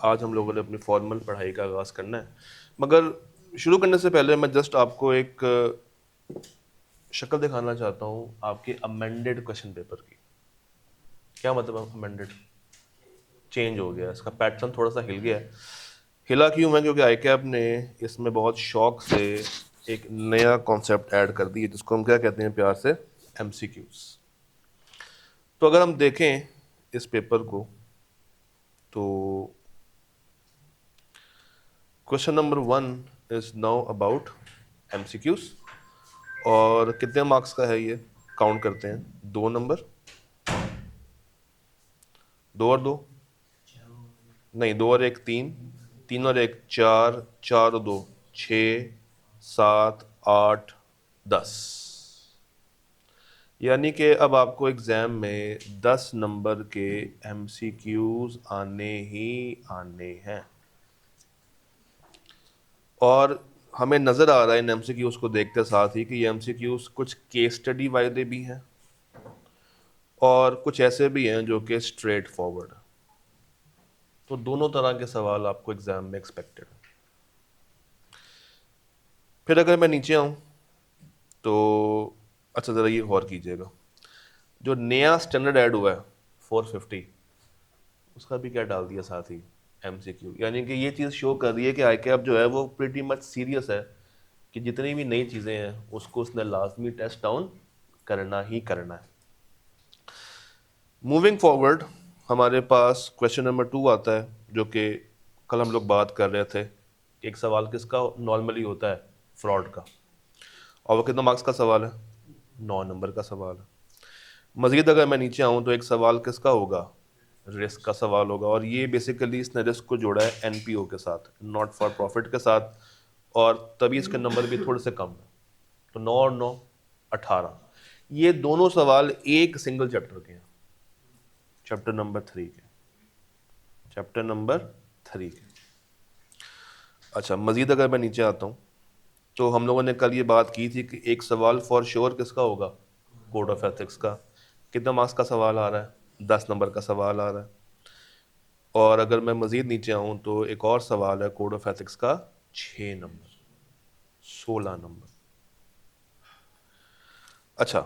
आज हम लोगों ने अपनी फॉर्मल पढ़ाई का आगाज़ करना है। मगर शुरू करने से पहले मैं जस्ट आपको एक शक्ल दिखाना चाहता हूँ आपके अमेंडेड क्वेश्चन पेपर की। क्या मतलब अमेंडेड? चेंज हो गया, इसका पैटर्न थोड़ा सा हिल गया है। हिला क्यों है? क्योंकि आईकैब ने इसमें बहुत शौक से एक नया कॉन्सेप्ट ऐड कर दिया जिसको हम क्या कहते हैं प्यार से, एमसीक्यूज। तो अगर हम देखें इस पेपर को तो question number 1 is now about MCQs. और कितने मार्क्स का है ये? काउंट करते हैं। 2 नंबर, 2 और 2 नहीं, 2 और 1 3, 3 और 1 4, 4 और 2 6, 7, 8, 10। यानी कि अब आपको एग्जाम में 10 नंबर के एमसीक्यूज आने ही आने हैं। और हमें नज़र आ रहा है इन एमसीक्यूज को देखते साथ ही कि ये एमसीक्यूज कुछ केस स्टडी वाले भी हैं और कुछ ऐसे भी हैं जो कि स्ट्रेट फॉरवर्ड। तो दोनों तरह के सवाल आपको एग्जाम में एक्सपेक्टेड है। फिर अगर मैं नीचे आऊँ तो अच्छा ज़रा ये गौर कीजिएगा, जो नया स्टैंडर्ड ऐड हुआ है 450, उसका भी क्या डाल दिया साथ ही, एमसीक्यू। यानी कि ये चीज़ शो कर रही है कि आईकैब जो है वो प्रीटी मच सीरियस है कि जितनी भी नई चीज़ें हैं उसको उसने लाजमी टेस्ट डाउन करना ही करना है। मूविंग फॉरवर्ड हमारे पास क्वेश्चन नंबर 2 आता है, जो कि कल हम लोग बात कर रहे थे। एक सवाल किसका नॉर्मली होता है? फ्रॉड का। और वो कितना मार्क्स का सवाल है? 9 नंबर का सवाल है। मज़ीद अगर मैं नीचे आऊँ तो एक सवाल किसका होगा? रिस्क का सवाल होगा। और ये बेसिकली इसने रिस्क को जोड़ा है एनपीओ के साथ, नॉट फॉर प्रॉफिट के साथ, और तभी इसके नंबर भी थोड़े से कम है। तो 9 और 9 18। ये दोनों सवाल एक सिंगल चैप्टर के हैं, चैप्टर नंबर 3 के, चैप्टर नंबर 3 के। अच्छा, मज़ीद अगर मैं नीचे आता हूँ तो हम लोगों ने कल ये बात की थी कि एक सवाल फॉर श्योर किसका होगा? कोड ऑफ एथिक्स का। कितना मार्क्स का सवाल आ रहा है? 10 नंबर का सवाल आ रहा है। और अगर मैं मज़ीद नीचे आऊँ तो एक और सवाल है कोड ऑफ एथिक्स का, 6 नंबर, 16 नंबर। अच्छा,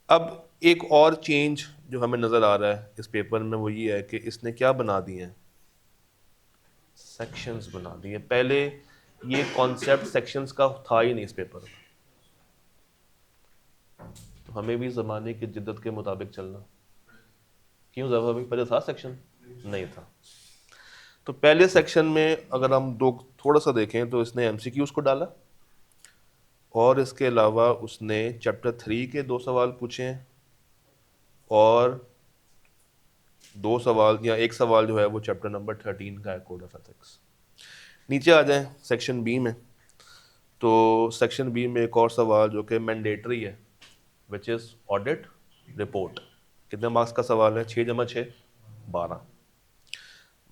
अब एक और चेंज जो हमें नज़र आ रहा है इस पेपर में वो ये है कि इसने क्या बना दिए हैं? सेक्शंस बना दिए। पहले ये कॉन्सेप्ट सेक्शंस का था ही नहीं इस पेपर में। तो हमें भी ज़माने की जिद्दत के मुताबिक चलना। क्यों ज़रा भी पहले था सेक्शन? नहीं था। तो पहले सेक्शन में अगर हम दो थोड़ा सा देखें तो इसने एमसीक्यूज को डाला और इसके अलावा उसने चैप्टर 3 के 2 सवाल पूछे हैं और 2 सवाल या एक सवाल जो है वो चैप्टर नंबर 13 का है, कोड ऑफ एथिक्स। नीचे आ जाएं सेक्शन बी में तो सेक्शन बी में एक और सवाल जो कि मैंडेटरी है, विच इज़ ऑडिट रिपोर्ट। कितने मार्क्स का सवाल है? 6 जमा 6 12।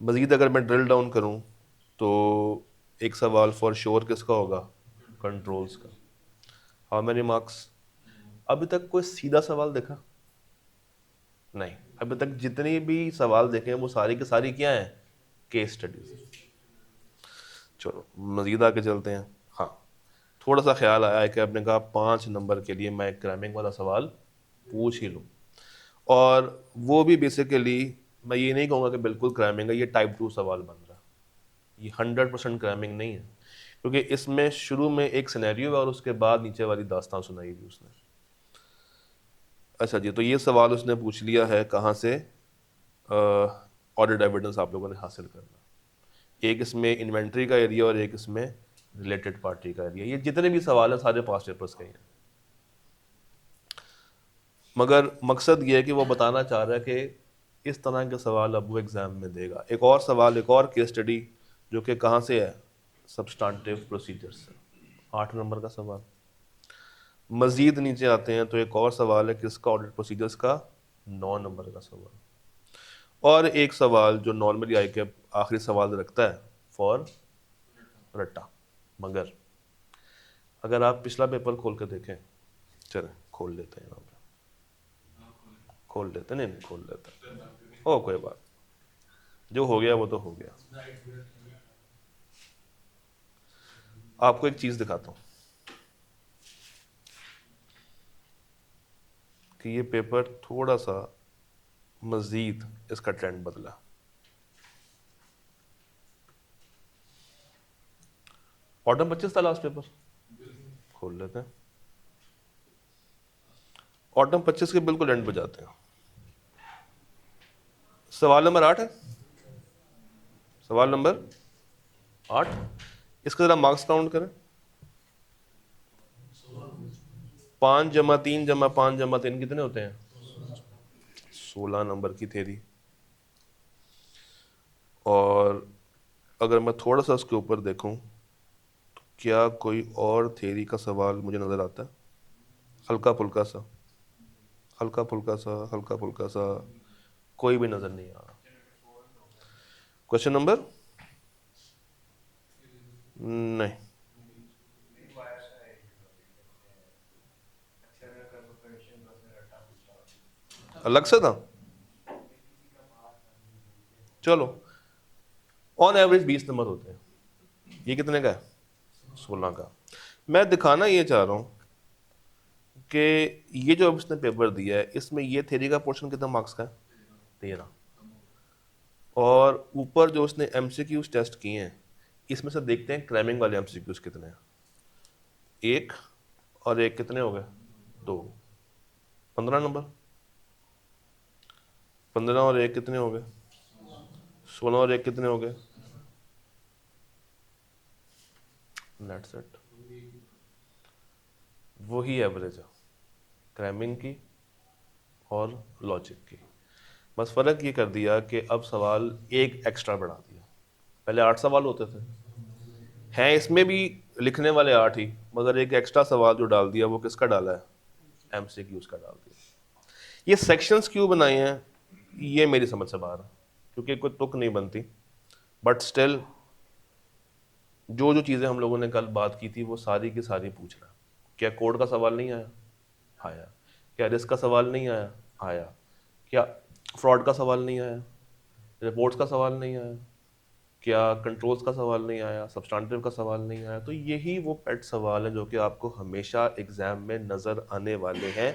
मज़ीद अगर मैं ड्रिल डाउन करूं तो एक सवाल फॉर श्योर किसका होगा? कंट्रोल्स का। How many marks? अभी तक कोई सीधा सवाल देखा नहीं। अभी तक जितनी भी सवाल देखे वो सारी की सारी क्या है? Case studies. चलो मज़ीद आके चलते हैं। हाँ, थोड़ा सा ख्याल आया है कि आपने कहा 5 नंबर के लिए मैं क्रैमिंग वाला सवाल पूछ ही लूँ। और वो भी बेसिकली मैं ये नहीं कहूँगा कि बिल्कुल क्रैमिंग है, ये टाइप 2 सवाल बन रहा है। ये 100% क्रैमिंग नहीं है, क्योंकि इसमें शुरू में एक सिनेरियो है और उसके बाद नीचे वाली दास्तान सुनाई थी उसने। अच्छा जी, तो ये सवाल उसने पूछ लिया है कहाँ से? ऑडिट एविडेंस आप लोगों ने हासिल करना। एक इसमें इन्वेंट्री का एरिया और एक इसमें रिलेटेड पार्टी का एरिया। ये जितने भी सवाल हैं सारे पास पेपर्स के हैं। मगर मकसद ये है कि वो बताना चाह रहा है कि इस तरह के सवाल अब वो एग्ज़ाम में देगा। एक और सवाल, एक और केस स्टडी जो कि कहाँ से है? सब्सटेंटिव प्रोसीजर्स से, 8 नंबर का सवाल। मज़ीद नीचे आते हैं तो एक और सवाल है किसका? ऑडिट प्रोसीजर्स का, 9 नंबर का सवाल। और एक सवाल जो नॉर्मली आई के आखिरी सवाल रखता है फॉर रट्टा। मगर अगर आप पिछला पेपर खोल कर देखें, चलें खोल लेते हैं, यहाँ पे खोल लेते, नहीं खोल लेते, ओ कोई बात। जो हो गया वो तो हो गया। आपको एक चीज दिखाता हूं कि ये पेपर थोड़ा सा मजीद इसका ट्रेंड बदला। ऑटम 25 था लास्ट पेपर, खोल लेते हैं। ऑटम 25 के बिल्कुल एंड पे जाते हैं। सवाल नंबर 8 है, सवाल नंबर 8। इसका जरा मार्क्स काउंट करें। 5 जमा 3 जमा 5 जमा 3 कितने होते हैं? 16 नंबर की थेरी। और अगर मैं थोड़ा सा उसके ऊपर देखूं तो क्या कोई और थेरी का सवाल मुझे नजर आता है? हल्का फुल्का सा, हल्का फुल्का सा, हल्का फुल्का सा, कोई भी नजर नहीं आ रहा। क्वेश्चन नंबर नहीं, अलग से था। चलो, ऑन एवरेज 20 नंबर होते हैं। ये कितने का है? 16 का। मैं दिखाना ये चाह रहा हूं कि ये जो अब इसने पेपर दिया है इसमें ये थ्योरी का पोर्शन कितना मार्क्स का है? 13। और ऊपर जो उसने एमसीक्यूज टेस्ट किए हैं इसमें से देखते हैं क्रैमिंग वाले एमसीक्यूज कितने हैं। 1 और 1 कितने हो गए? 2, 15 नंबर। 15 और 1 कितने हो गए? 16 और 1 कितने हो गए? Net set. वही एवरेज है क्रैमिंग की और लॉजिक की। बस फर्क ये कर दिया कि अब सवाल एक एक्स्ट्रा बढ़ा दिया। पहले 8 सवाल होते थे, हैं इसमें भी लिखने वाले 8 ही, मगर एक एक्स्ट्रा सवाल जो डाल दिया वो किसका डाला है? एमसीक्यूज का डाल दिया। ये सेक्शंस क्यों बनाए हैं ये मेरी समझ से बाहर है, क्योंकि कोई तुक नहीं बनती। बट स्टिल जो जो चीज़ें हम लोगों ने कल बात की थी वो सारी की सारी पूछ रहा है। क्या कोड का सवाल नहीं आया? आया। क्या रिस्क का सवाल नहीं आया? आया। क्या फ्रॉड का सवाल नहीं आया? रिपोर्ट्स का सवाल नहीं आया? क्या कंट्रोल्स का सवाल नहीं आया? सब्सटेंटिव का सवाल नहीं आया? तो यही वो पेट सवाल हैं जो कि आपको हमेशा एग्जाम में नज़र आने वाले हैं।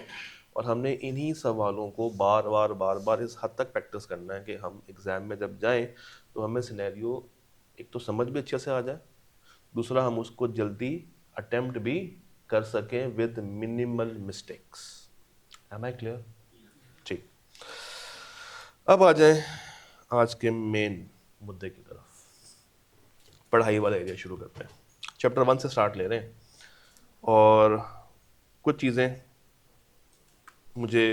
और हमने इन्हीं सवालों को बार बार बार बार इस हद तक प्रैक्टिस करना है कि हम एग्ज़ाम में जब जाएं तो हमें सिनेरियो एक तो समझ भी अच्छे से आ जाए, दूसरा हम उसको जल्दी अटेम्प्ट भी कर सकें with minimal mistakes. Am I clear? ठीक, अब आ जाएं आज के मेन मुद्दे की तरफ। पढ़ाई वाला एरिया शुरू करते हैं। चैप्टर 1 से स्टार्ट ले रहे हैं और कुछ चीज़ें मुझे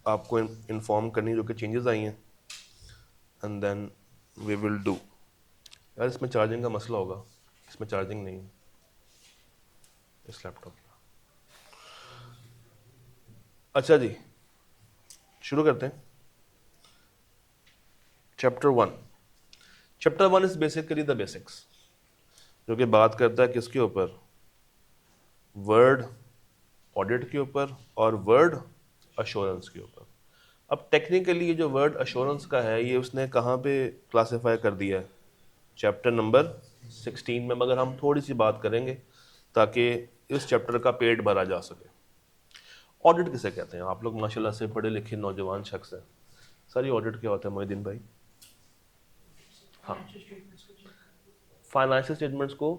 आपको इन्फॉर्म करनी जो कि चेंजेस आई हैं, and then we will do. यार इसमें चार्जिंग का मसला होगा, इसमें चार्जिंग नहीं है इस लैपटॉप में। अच्छा जी, शुरू करते हैं। Chapter 1। Chapter 1 is basically the basics, जो कि बात करता है किसके ऊपर? वर्ड ऑडिट के ऊपर और वर्ड अश्योरेंस के ऊपर। अब टेक्निकली ये जो वर्ड अश्योरेंस का है ये उसने कहाँ पे क्लासिफाई कर दिया है? चैप्टर नंबर 16 में, मगर हम थोड़ी सी बात करेंगे ताकि इस चैप्टर का पेट भरा जा सके। ऑडिट किसे कहते हैं? आप लोग माशाल्लाह से पढ़े लिखे नौजवान शख्स हैं। सर ये ऑडिट क्या होता है मोहिद्दीन भाई? हाँ, फाइनेंशियल स्टेटमेंट्स को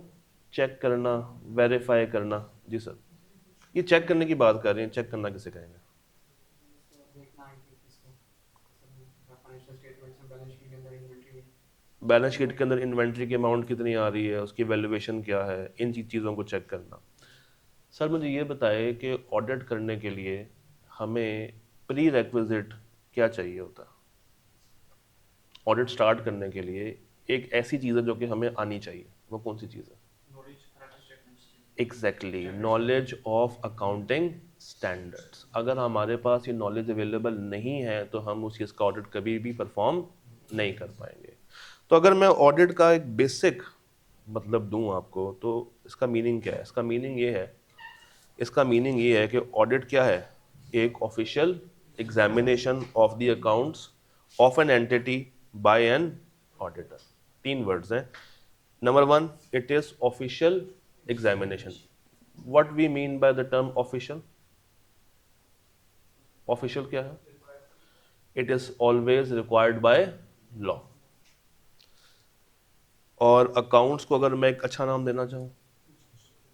चेक करना, वेरीफाई करना। जी सर, ये चेक करने की बात कर रहे हैं, चेक करना किसे कहेंगे? बैलेंस शीट के अंदर इन्वेंट्री की अमाउंट कितनी आ रही है, उसकी वैल्यूएशन क्या है, इन चीज़ों को चेक करना। सर मुझे ये बताए कि ऑडिट करने के लिए हमें प्री रेक्विजिट क्या चाहिए होता है? ऑडिट स्टार्ट करने के लिए एक ऐसी चीज़ है जो कि हमें आनी चाहिए, वो कौन सी चीज़ है? Exactly, knowledge of accounting standards. अगर हमारे पास ये नॉलेज अवेलेबल नहीं है तो हम उस चीज़ का ऑडिट कभी भी परफॉर्म नहीं कर पाएंगे। तो अगर मैं ऑडिट का एक बेसिक मतलब दूं आपको तो इसका मीनिंग क्या है? इसका मीनिंग ये है, इसका मीनिंग ये है कि ऑडिट क्या है? एक official examination of the accounts of an entity by an auditor. 3 words हैं। Number 1, it is official examination. What we mean by the term official? Official क्या है? It is always required by law. और accounts को अगर मैं एक अच्छा नाम देना चाहूँ,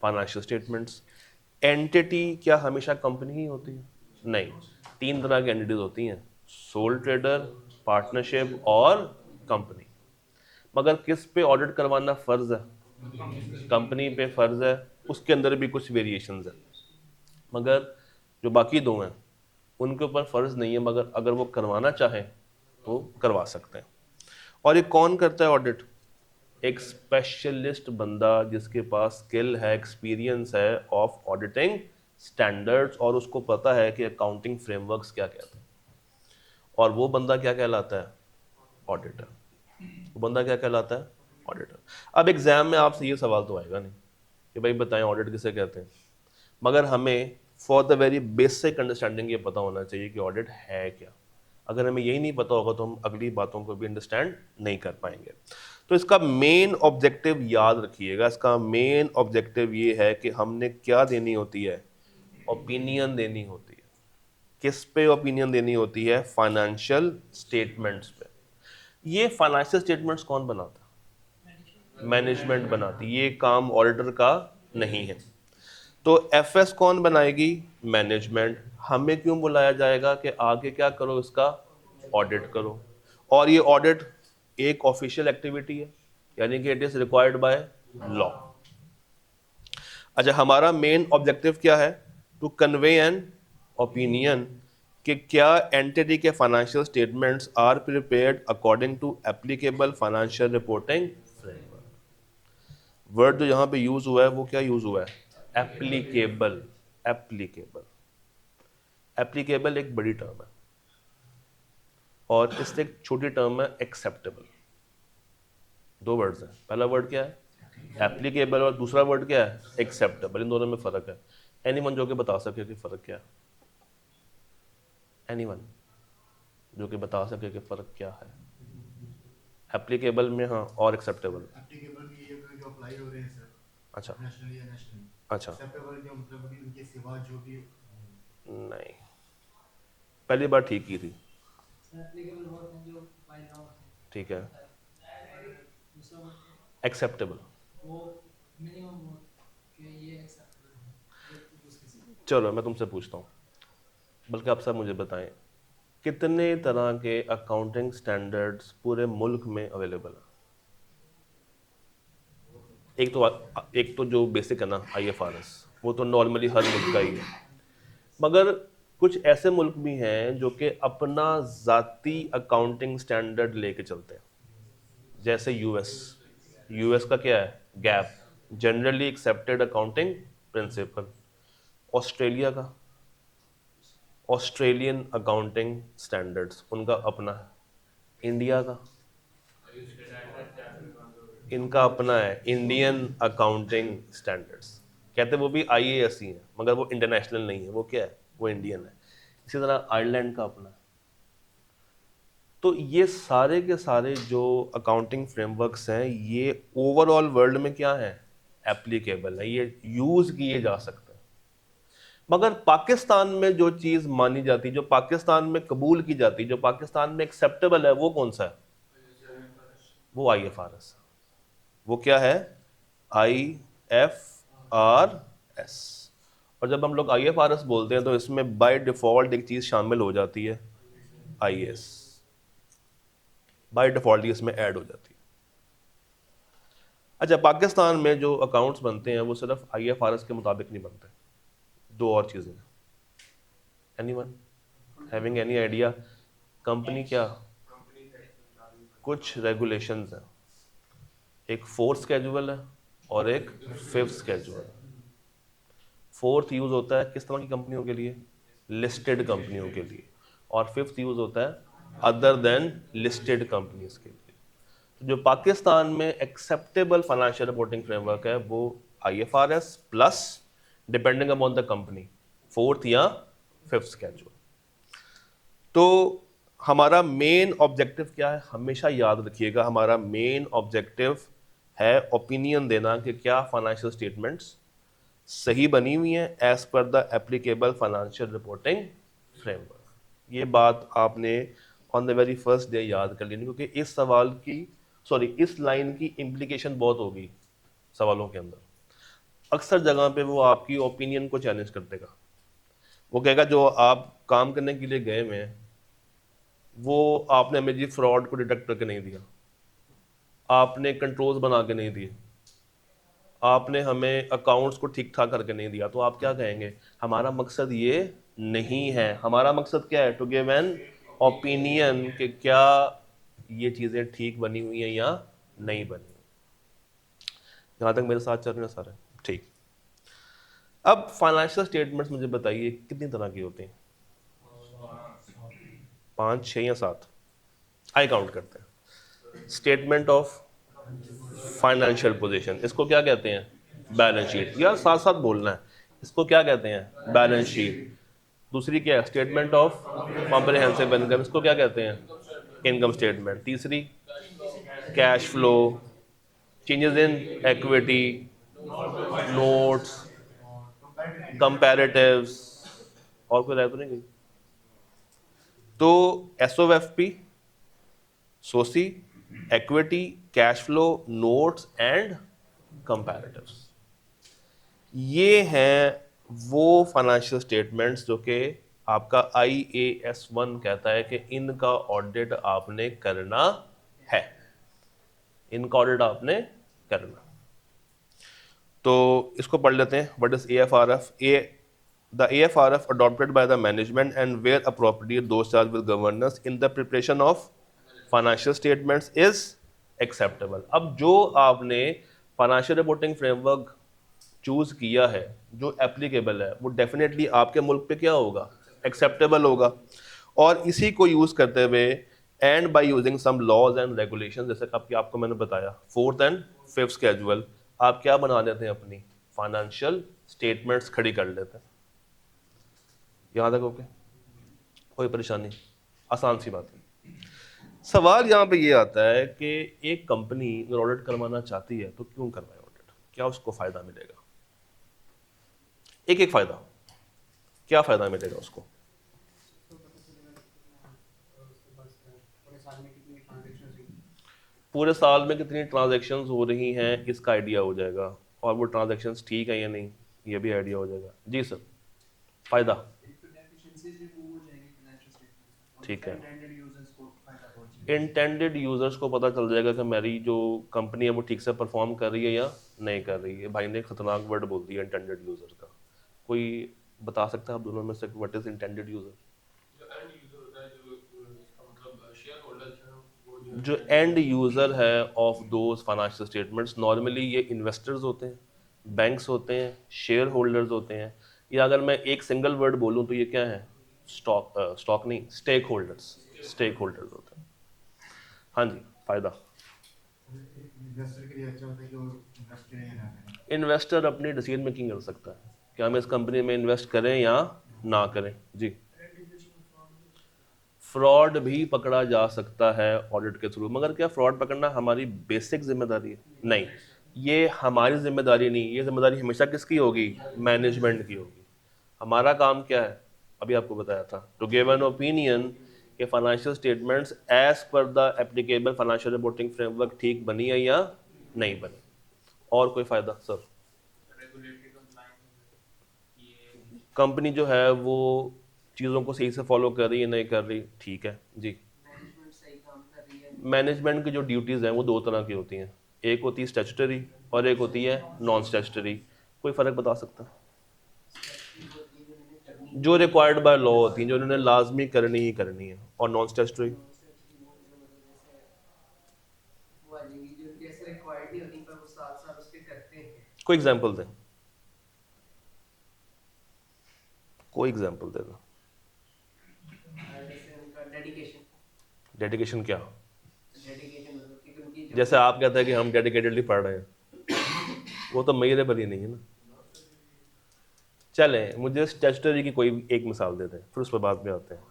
फाइनेंशियल स्टेटमेंट्स। एंटिटी क्या हमेशा कंपनी ही होती है? नहीं, 3 तरह की एंटिटीज होती हैं, सोल ट्रेडर, पार्टनरशिप और कंपनी। मगर किस पे ऑडिट करवाना फर्ज है? कंपनी पे फर्ज है। उसके अंदर भी कुछ वेरिएशंस है, मगर जो बाकी 2 हैं उनके ऊपर फर्ज नहीं है, मगर अगर वो करवाना चाहें तो करवा सकते हैं। और ये कौन करता है ऑडिट? एक स्पेशलिस्ट बंदा जिसके पास स्किल है, एक्सपीरियंस है ऑफ ऑडिटिंग स्टैंडर्ड्स, और उसको पता है कि अकाउंटिंग फ्रेमवर्क्स क्या कहते हैं। और वो बंदा क्या कहलाता है? ऑडिटर। वो बंदा क्या कहलाता है? ऑडिटर। अब एग्जाम में आपसे ये सवाल तो आएगा नहीं कि भाई बताएं ऑडिट किसे कहते हैं, मगर हमें for the very basic understanding ये पता होना चाहिए कि ऑडिट है क्या। अगर हमें यही नहीं पता होगा तो हम अगली बातों को भी अंडरस्टैंड नहीं कर पाएंगे। तो इसका मेन ऑब्जेक्टिव याद रखिएगा, इसका मेन ऑब्जेक्टिव ये है कि हमने क्या देनी होती है? ओपिनियन देनी होती है। किस पे ओपिनियन देनी होती है? फाइनेंशियल स्टेटमेंट्स पे। ये फाइनेंशियल स्टेटमेंट्स कौन बनाता है? मैनेजमेंट बनाती। ये काम ऑडिटर का नहीं है। तो एफएस कौन बनाएगी? मैनेजमेंट। हमें क्यों बुलाया जाएगा कि आगे क्या करो, इसका ऑडिट करो। और ये ऑडिट एक ऑफिशियल एक्टिविटी है, यानी कि it is required by law. अच्छा, हमारा मेन ऑब्जेक्टिव क्या है? टू कन्वे एन ओपिनियन कि क्या एंटिटी के financial statements are prepared according to applicable financial reporting framework. Word जो यहां पे यूज हुआ है वो क्या यूज हुआ है? एप्लीकेबल। एप्लीकेबल। एप्लीकेबल एक बड़ी टर्म है और इससे एक छोटी टर्म है एक्सेप्टेबल। 2 वर्ड्स हैं। पहला वर्ड क्या है? एप्लीकेबल, और दूसरा वर्ड क्या है? एक्सेप्टेबल। इन दोनों में फर्क है। एनीवन जो कि बता सके कि फर्क क्या है? एनीवन जो कि बता सके कि फर्क क्या है एप्लीकेबल में, हाँ, और एक्सेप्टेबल? एप्लीकेबल में ये जो अप्लाई हो रहे हैं सर, अच्छा नेशनल या नेशनल। अच्छा, एक्सेप्टेबल जो मतलब कि उनके सिवा जो भी नहीं, पहली बार ठीक की थी, एप्लीकेबल वर्ड हैं जो बाय लॉ होते हैं। ठीक है। दूसरा वर्ड एक्सेप्टेबल, वो मिनिमम वर्ड कि ये एक्सेप्टेबल है, ये उसके से। चलो मैं तुमसे पूछता हूँ, बल्कि आप सब मुझे बताएं, कितने तरह के अकाउंटिंग स्टैंडर्ड्स पूरे मुल्क में अवेलेबल है? एक तो जो बेसिक है ना, IFRS, वो तो नॉर्मली हर मुल्क का ही है, मगर कुछ ऐसे मुल्क भी हैं जो कि अपना ज़ाती अकाउंटिंग स्टैंडर्ड लेके चलते हैं। जैसे यूएस का क्या है? Gap, generally accepted accounting principle. Australia का ऑस्ट्रेलियन अकाउंटिंग स्टैंडर्ड्स उनका अपना है। इंडिया का इनका अपना है, इंडियन अकाउंटिंग स्टैंडर्ड्स। कहते वो भी IAS ही है, मगर वो इंटरनेशनल नहीं है, वो क्या है? वो इंडियन है। इसी तरह आयरलैंड का अपना है। तो ये सारे के सारे जो अकाउंटिंग फ्रेमवर्क्स हैं, ये ओवरऑल वर्ल्ड में क्या है? एप्लीकेबल है, ये यूज किए जा सकते हैं। मगर पाकिस्तान में जो चीज मानी जाती, जो पाकिस्तान में कबूल की जाती, जो पाकिस्तान में एक्सेप्टेबल है, वो कौन सा है? वो IFRS। वो क्या है? IFRS। और जब हम लोग IFRS बोलते हैं तो इसमें बाय डिफॉल्ट एक चीज शामिल हो जाती है, IAS। बाय डिफॉल्ट इसमें ऐड हो जाती है। अच्छा, पाकिस्तान में जो अकाउंट्स बनते हैं वो सिर्फ IFRS के मुताबिक नहीं बनते, 2 और चीज़ें। Anyone having any idea? Company क्या? कुछ रेगुलेशंस हैं, एक 4th स्केड्यूल है और एक 5th स्केड्यूल। 4th यूज होता है किस तरह की कंपनियों के लिए? लिस्टेड कंपनियों के लिए। और 5th यूज होता है अदर देन लिस्टेड कंपनीज के लिए। जो पाकिस्तान में एक्सेप्टेबल फाइनेंशियल रिपोर्टिंग फ्रेमवर्क है वो IFRS plus, depending upon the company, 4th या 5th स्केड्यूल। तो हमारा मेन ऑब्जेक्टिव क्या है, हमेशा याद रखिएगा, हमारा मेन ऑब्जेक्टिव है ओपिनियन देना कि क्या फाइनेंशियल स्टेटमेंट्स सही बनी हुई हैं as per the applicable financial reporting framework. ये बात आपने on the very first day याद कर लेनी, क्योंकि इस लाइन की इम्प्लीकेशन बहुत होगी सवालों के अंदर। अक्सर जगह पे वो आपकी ओपिनियन को चैलेंज कर देगा, वो कहेगा जो आप काम करने के लिए गए हुए हैं वो आपने हमें जी फ्रॉड को डिटेक्ट करके नहीं दिया, आपने कंट्रोल्स बना के नहीं दिए, आपने हमें अकाउंट्स को ठीक ठाक करके नहीं दिया, तो आप क्या कहेंगे, हमारा मकसद ये नहीं है। हमारा मकसद क्या है, टू गिव एन ओपिनियन कि क्या ये चीज़ें ठीक बनी हुई हैं या नहीं बनी। यहाँ तक मेरे साथ चल रहे हैं सारे ठीक। अब फाइनेंशियल स्टेटमेंट्स मुझे बताइए कितनी तरह की होती हैं, 5, 6 या 7? आई काउंट करते हैं। स्टेटमेंट ऑफ फाइनेंशियल पोजीशन, इसको क्या कहते हैं, बैलेंस शीट। यार साथ साथ बोलना है, इसको क्या कहते हैं, बैलेंस शीट। दूसरी क्या है, स्टेटमेंट ऑफ कॉम्प्रिहेंसिव इनकम, इसको क्या कहते हैं, इनकम स्टेटमेंट। तीसरी cash flow, changes in equity, notes, comparatives, और कोई रह तो नहीं गई। तो SOFP, SOCI, equity, cash flow, notes and comparatives, ये हैं वो फाइनेंशियल स्टेटमेंट्स जो कि आपका IAS1 कहता है कि इनका ऑडिट आपने करना है, इनका ऑडिट आपने करना। तो इसको पढ़ लेते हैं। What is AFRF? The AFRF adopted by the management and where appropriate those charged with governance in the preparation of financial statements is acceptable। अब जो आपने फाइनेंशियल रिपोर्टिंग फ्रेमवर्क चूज किया है जो एप्लीकेबल है, वो डेफिनेटली आपके मुल्क पे क्या होगा, एक्सेप्टेबल होगा। और इसी को यूज करते हुए and by using some laws and regulations, जैसे आपको मैंने बताया 4th and 5th स्केड्यूल, आप क्या बना लेते हैं, अपनी फाइनेंशियल स्टेटमेंट्स खड़ी कर लेते हैं। यहाँ तक ओके, कोई परेशानी, आसान सी बात है। सवाल यहाँ पे ये आता है कि एक कंपनी अगर ऑडिट करवाना चाहती है तो क्यों करवाए ऑडिट, क्या उसको फायदा मिलेगा? एक एक फायदा, क्या फायदा मिलेगा उसको? पूरे साल में कितनी ट्रांजैक्शंस हो रही हैं इसका आइडिया हो जाएगा, और वो ट्रांजैक्शंस ठीक है या नहीं ये भी आइडिया हो जाएगा। जी सर, फायदा ठीक है, इंटेंडेड यूजर्स को पता चल जाएगा कि मेरी जो कंपनी है वो ठीक से परफॉर्म कर रही है या नहीं कर रही है। भाई ने खतरनाक वर्ड बोल दिया इंटेंडेड यूजर का, कोई बता सकता है आप दोनों में से व्हाट इज इंटेंडेड यूजर? जो एंड यूजर है of those financial statements, normally ये इन्वेस्टर्स होते हैं, बैंक्स होते हैं, शेयर होल्डर्स होते हैं, या अगर मैं एक सिंगल वर्ड बोलूं तो ये क्या है, स्टॉक नहीं, स्टेक होल्डर्स होते हैं। हाँ जी, फायदा इन्वेस्टर के लिए अच्छा होता है कि वो इन्वेस्ट करें या ना करें। इन्वेस्टर अपनी डिसीजन मेकिंग कर सकता है कि हम इस कंपनी में इन्वेस्ट करें या ना करें। जी, फ्रॉड भी पकड़ा जा सकता है ऑडिट के थ्रू, मगर क्या फ्रॉड पकड़ना हमारी बेसिक जिम्मेदारी है? नहीं, ये हमारी जिम्मेदारी नहीं, ये जिम्मेदारी हमेशा किसकी होगी, मैनेजमेंट की होगी। हमारा काम क्या है, अभी आपको बताया था, टू गिव एन ओपिनियन कि financial statements as per the applicable financial reporting framework ठीक बनी है या नहीं बनी। और कोई फायदा सर? कंपनी जो है वो चीज़ों को सही से फॉलो कर रही है नहीं कर रही, ठीक है जी। मैनेजमेंट की जो ड्यूटीज़ हैं वो 2 तरह की होती हैं, एक होती है स्टैट्यूटरी और एक होती है नॉन स्टैट्यूटरी। कोई फ़र्क बता सकता है? जो रिक्वायर्ड बाय लॉ होती हैं, जो उन्होंने लाजमी करनी ही करनी है, और नॉन स्टैट्यूटरी कोई एग्जांपल दें, कोई एग्जांपल दे दो। डेडिकेशन क्या? जैसे आप कहते हैं कि हम डेडिकेटेडली पढ़ रहे हैं, वो तो मेरे पर ही नहीं है ना। चलें, मुझे स्टैट्यूटरी की कोई एक मिसाल दे दें, फिर उस पर बाद में आते हैं।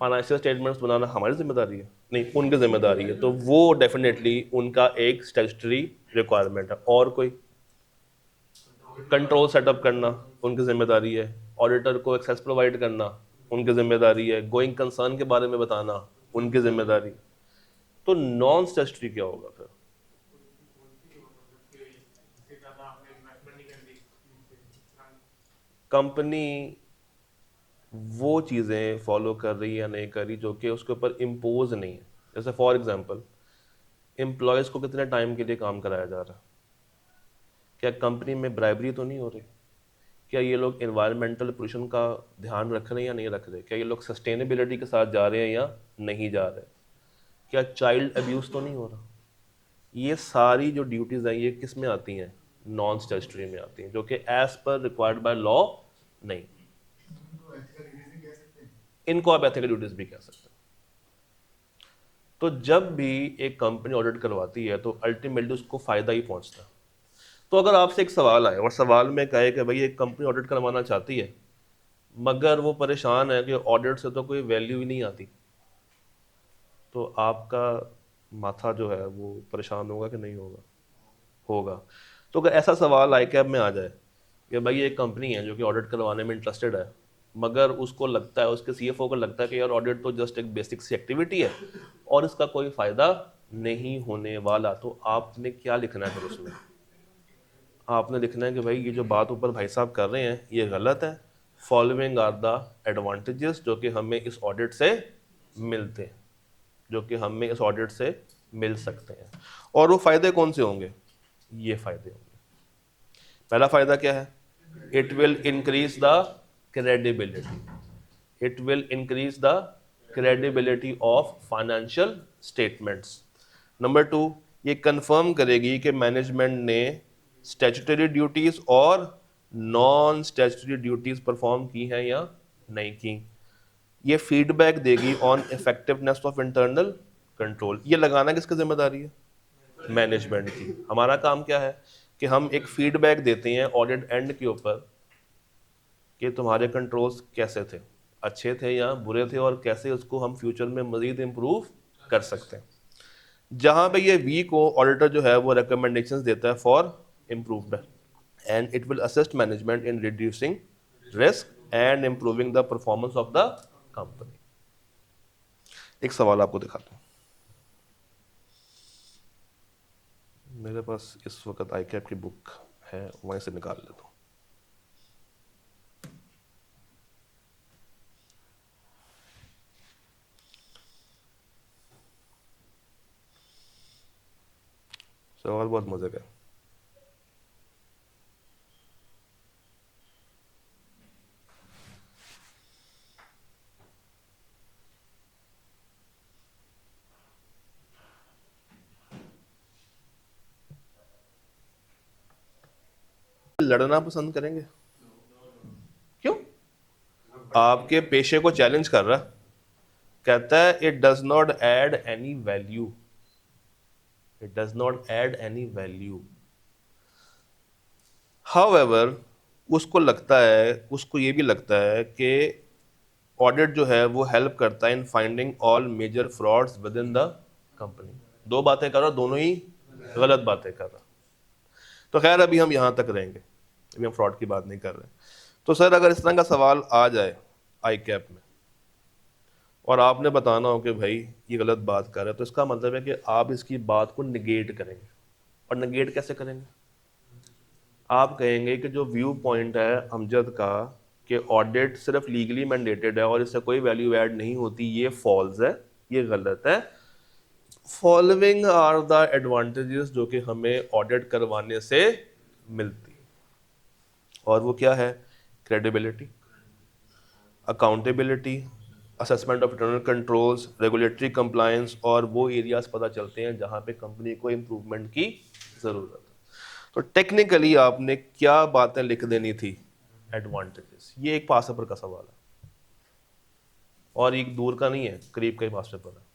फाइनेंशियल स्टेटमेंट्स बनाना हमारी जिम्मेदारी है? नहीं, उनकी जिम्मेदारी है। तो वो डेफिनेटली उनका एक स्टैट्यूटरी रिक्वायरमेंट है। और कोई कंट्रोल सेटअप करना उनकी जिम्मेदारी है, ऑडिटर को एक्सेस प्रोवाइड करना उनकी जिम्मेदारी है, गोइंग कंसर्न के बारे में बताना उनकी जिम्मेदारी। तो नॉन स्टैट्यूटरी क्या होगा फिर? कंपनी वो चीज़ें फॉलो कर रही है या नहीं कर रही जो कि उसके ऊपर इम्पोज नहीं है। जैसे फॉर एग्जांपल, एम्प्लॉयज़ को कितने टाइम के लिए काम कराया जा रहा है? क्या कंपनी में ब्राइबरी तो नहीं हो रही? क्या ये लोग एनवायरमेंटल पोल्यूशन का ध्यान रख रहे हैं या नहीं रख रहे? क्या ये लोग सस्टेनेबिलिटी के साथ जा रहे हैं या नहीं जा रहे? क्या चाइल्ड अब्यूज़ तो नहीं हो रहा? ये सारी जो ड्यूटीज़ हैं ये किस में आती हैं? नॉन स्टैट्यूटरी में आती हैं, जो कि as per required by law नहीं। तो एथिकल ड्यूटीज भी कह सकते हैं। इनको आप एथिकल ड्यूटीज़ भी कह सकते हैं। तो जब भी एक कंपनी ऑडिट करवाती है तो अल्टीमेटली उसको फ़ायदा ही पहुंचता है। तो अगर आपसे एक सवाल आए और सवाल में कहे कि भाई एक कंपनी ऑडिट करवाना चाहती है मगर वो परेशान है कि ऑडिट से तो कोई वैल्यू ही नहीं आती, तो आपका माथा जो है वो परेशान होगा कि नहीं होगा? होगा। तो अगर ऐसा सवाल आईकैब में आ जाए कि भाई एक कंपनी है जो कि ऑडिट करवाने में इंटरेस्टेड है मगर उसको लगता है, उसके सीएफओ को लगता है कि यार ऑडिट तो जस्ट एक बेसिक सी एक्टिविटी है और इसका कोई फ़ायदा नहीं होने वाला, तो आपने क्या लिखना है फिर उसमें? आपने लिखना है कि भाई ये जो बात ऊपर भाई साहब कर रहे हैं ये गलत है, फॉलोइंग आर द एडवांटेजेस जो कि हमें इस ऑडिट से मिलते हैं, जो कि हमें इस ऑडिट से मिल सकते हैं। और वो फ़ायदे कौन से होंगे? ये फ़ायदे होंगे। पहला फ़ायदा क्या है? It will increase the credibility. It will increase the credibility of financial statements. Number 2, ये कंफर्म करेगी कि मैनेजमेंट ने स्टैट्यूटरी ड्यूटीज़ और नॉन स्टैट्यूटरी ड्यूटीज़ परफॉर्म की हैं या नहीं की। ये फीडबैक देगी on effectiveness of internal control. ये लगाना किसकी जिम्मेदारी है? मैनेजमेंट की। हमारा काम क्या है कि हम एक फीडबैक देते हैं ऑडिट एंड के ऊपर कि तुम्हारे कंट्रोल्स कैसे थे, अच्छे थे या बुरे थे, और कैसे उसको हम फ्यूचर में मजीद इम्प्रूव कर सकते हैं। जहाँ पे ये वीक हो, ऑडिटर जो है वो रिकमेंडेशंस देता है for improvement, and it will assist management in reducing risk and improving the performance of the company. एक सवाल आपको दिखाता हूँ। मेरे पास इस वक्त आईकैप की बुक है, वहीं से निकाल लेता हूँ। सवाल बहुत मजे का है। लड़ना पसंद करेंगे? क्यों? आपके पेशे को चैलेंज कर रहा है, कहता है it does not add any value, it does not add any value. However उसको लगता है, उसको ये भी लगता है कि ऑडिट जो है वो हेल्प करता है in finding all major frauds within the company. दो बातें कर रहा, दोनों ही गलत बातें कर रहा। तो खैर अभी हम यहाँ तक रहेंगे, अभी हम फ्रॉड की बात नहीं कर रहे। तो सर अगर इस तरह का सवाल आ जाए आई कैप में और आपने बताना हो कि भाई ये गलत बात कर रहे हैं, तो इसका मतलब है कि आप इसकी बात को निगेट करेंगे। और निगेट कैसे करेंगे? आप कहेंगे कि जो व्यू पॉइंट है अमजद का कि ऑडिट सिर्फ लीगली मैंडेटेड है और इससे कोई वैल्यू ऐड नहीं होती, ये फॉल्स है, ये गलत है। फॉलोइंग आर द एडवांटेजेस जो कि हमें ऑडिट करवाने से मिलती, और वो क्या है? Credibility, accountability, assessment of internal controls, regulatory compliance, और वो एरियाज पता चलते हैं जहाँ पे कंपनी को इम्प्रूवमेंट की ज़रूरत है। तो टेक्निकली आपने क्या बातें लिख देनी थी? एडवांटेजेस। ये एक पास पेपर का सवाल है और एक दूर का नहीं है, करीब का ही पास पेपर है।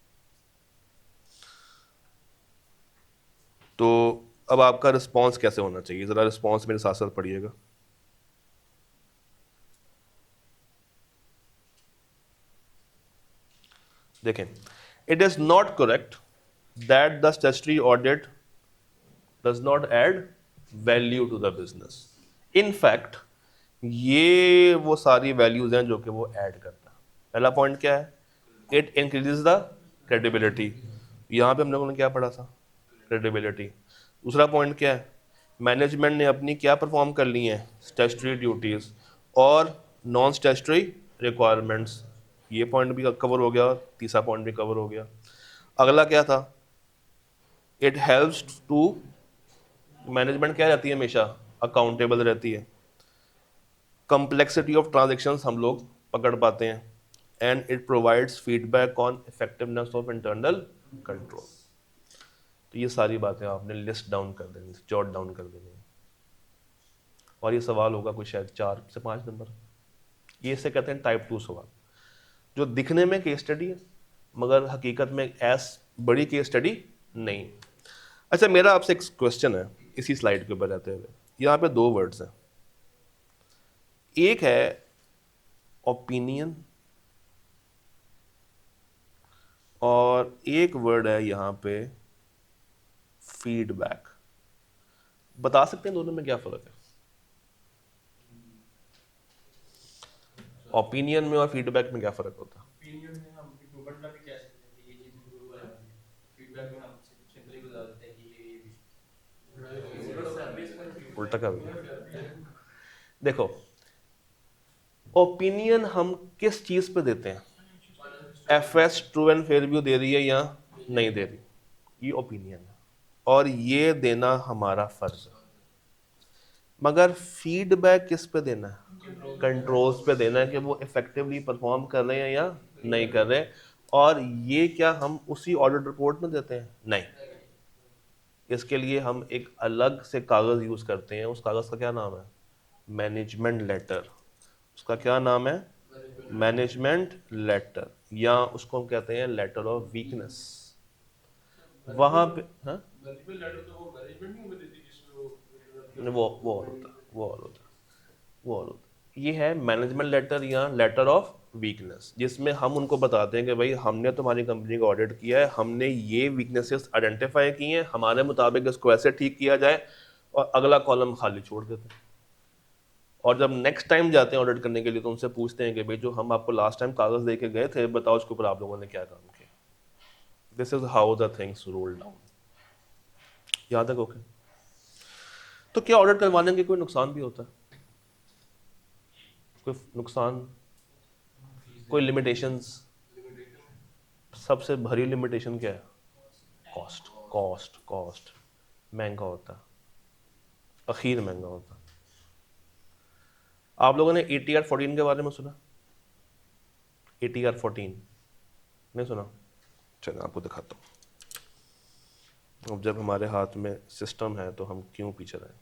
तो अब आपका रिस्पॉन्स कैसे होना चाहिए? ज़रा रिस्पॉन्स मेरे साथ साथ पढ़िएगा। देखें, it is not correct that the statutory audit does not add value to the business. In fact ये वो सारी वैल्यूज हैं जो कि वो ऐड करता है। पहला पॉइंट क्या है? It increases the credibility. यहाँ पे हम लोगों ने क्या पढ़ा था? क्रेडिबिलिटी। दूसरा पॉइंट क्या है? मैनेजमेंट ने अपनी क्या परफॉर्म कर ली हैं? स्टैट्यूटरी ड्यूटीज और नॉन स्टैट्यूटरी रिक्वायरमेंट्स। ये पॉइंट भी कवर हो गया, तीसरा पॉइंट भी कवर हो गया। अगला क्या था? इट हेल्प्स टू, मैनेजमेंट क्या रहती है? हमेशा अकाउंटेबल रहती है। कंप्लेक्सिटी ऑफ ट्रांजेक्शन्स हम लोग पकड़ पाते हैं। And it provides feedback on effectiveness of internal control. तो ये सारी बातें आपने लिस्ट डाउन कर देनी, जॉट डाउन कर देनी है। और ये सवाल होगा कोई शायद 4 से 5 नंबर। ये इसे कहते हैं टाइप 2 सवाल, जो दिखने में केस स्टडी है मगर हकीकत में ऐस बड़ी केस स्टडी नहीं। अच्छा, मेरा आपसे एक क्वेश्चन है इसी स्लाइड के ऊपर रहते हुए। यहाँ पे 2 वर्ड्स हैं, एक है ओपिनियन और एक वर्ड है यहाँ पे फीडबैक। बता सकते हैं दोनों में क्या फर्क है? ओपिनियन में और फीडबैक में क्या फर्क होता है? ओपिनियन में हम इम्प्रूवमेंट भी कह सकते हैं कि ये चीज इम्प्रूव हो जाती है। फीडबैक में हम सिंपली बता देते हैं कि ये उल्टा कर दिया। देखो, ओपिनियन हम किस चीज पे देते हैं? FS true and fair view दे रही है या नहीं दे रही, ये ओपिनियन है और ये देना हमारा फर्ज है। मगर फीडबैक किस पे देना है? कंट्रोल्स पे देना है कि वो इफेक्टिवली परफॉर्म कर रहे हैं या नहीं कर रहे। और ये क्या हम उसी ऑडिट रिपोर्ट में देते हैं? नहीं, इसके लिए हम एक अलग से कागज यूज करते हैं। उस कागज का क्या नाम है? Management letter. उसका क्या नाम है? मैनेजमेंट लेटर, या उसको हम कहते हैं लेटर ऑफ वीकनेस। वहां पे हाँ, मैनेजमेंट लेटर तो वो मैनेजमेंट नहीं देती जिसमें वो और होता है, वो और होता है, वो और होता है। ये है मैनेजमेंट लेटर या लेटर ऑफ वीकनेस, जिसमें हम उनको बताते हैं कि भाई हमने तुम्हारी कंपनी को ऑडिट किया है, हमने ये वीकनेसेस आइडेंटिफाई की हैं, हमारे मुताबिक इसको ऐसे ठीक किया जाए, और अगला कॉलम खाली छोड़ देते हैं। और जब नेक्स्ट टाइम जाते हैं ऑडिट करने के लिए तो उनसे पूछते हैं कि भाई जो हम आपको लास्ट टाइम कागज दे के गए थे, बताओ उसके ऊपर आप लोगों ने क्या काम किया। This is how the things roll down. यहाँ तक ओके? तो क्या ऑडिट करवाने के कोई नुकसान भी होता है? कोई नुकसान, कोई लिमिटेशंस? सबसे भरी लिमिटेशन क्या है? कॉस्ट। कॉस्ट कॉस्ट महंगा होता है, अखीर महंगा होता है। आप लोगों ने ATR 14 के बारे में सुना? ATR 14 नहीं सुना? चलो आपको दिखाता हूँ। अब जब हमारे हाथ में सिस्टम है तो हम क्यों पीछे रहें।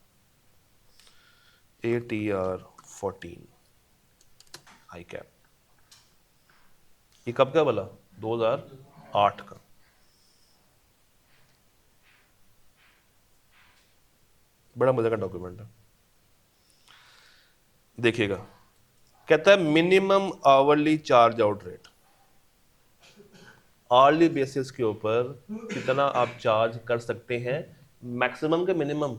ATR 14 ICAP, ये कब का बोला? 2008 का। बड़ा मजे का डॉक्यूमेंट है, देखिएगा। कहता है minimum hourly charge out rate, hourly basis के ऊपर कितना आप चार्ज कर सकते हैं। मैक्सिमम के मिनिमम,